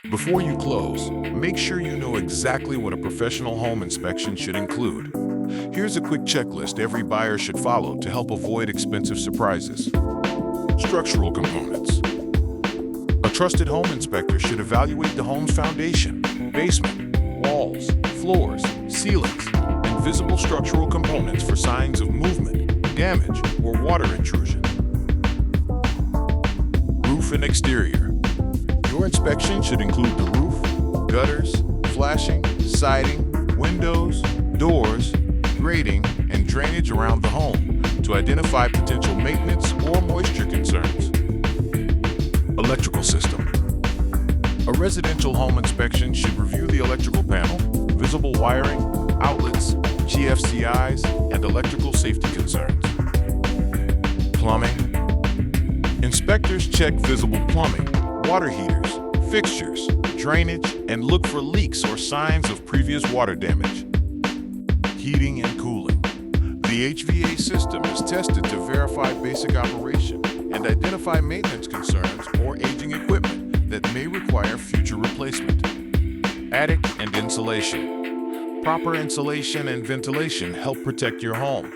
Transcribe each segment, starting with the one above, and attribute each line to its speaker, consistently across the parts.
Speaker 1: Before you close, make sure you know exactly what a professional home inspection should include. Here's a quick checklist every buyer should follow to help avoid expensive surprises. Structural components. A trusted home inspector should evaluate the home's foundation, basement, walls, floors, ceilings, and visible structural components for signs of movement, damage, or water intrusion. Roof and exterior. Your inspection should include the roof, gutters, flashing, siding, windows, doors, grading, and drainage around the home to identify potential maintenance or moisture concerns. Electrical system. A residential home inspection should review the electrical panel, visible wiring, outlets, GFCIs, and electrical safety concerns. Plumbing. Inspectors check visible plumbing, water heaters, fixtures, drainage, and look for leaks or signs of previous water damage. Heating and cooling. The HVA system is tested to verify basic operation and identify maintenance concerns or aging equipment that may require future replacement. Attic and insulation. Proper insulation and ventilation help protect your home.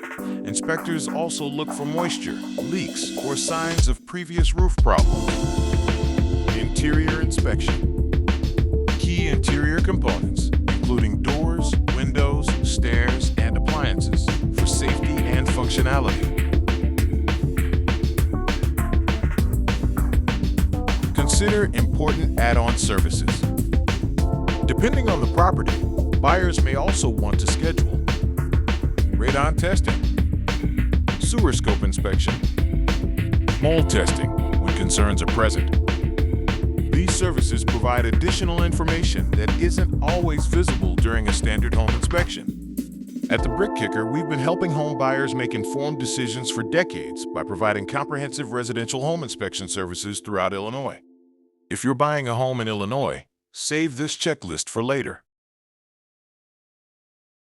Speaker 1: Inspectors also look for moisture, leaks, or signs of previous roof problems. Interior inspection. Key interior components, including doors, windows, stairs, and appliances, for safety and functionality. Consider important add-on services. Depending on the property, buyers may also want to schedule radon testing, sewer scope inspection, mold testing when concerns are present. These services provide additional information that isn't always visible during a standard home inspection. At the BrickKicker, we've been helping home buyers make informed decisions for decades by providing comprehensive residential home inspection services throughout Illinois. If you're buying a home in Illinois, save this checklist for later.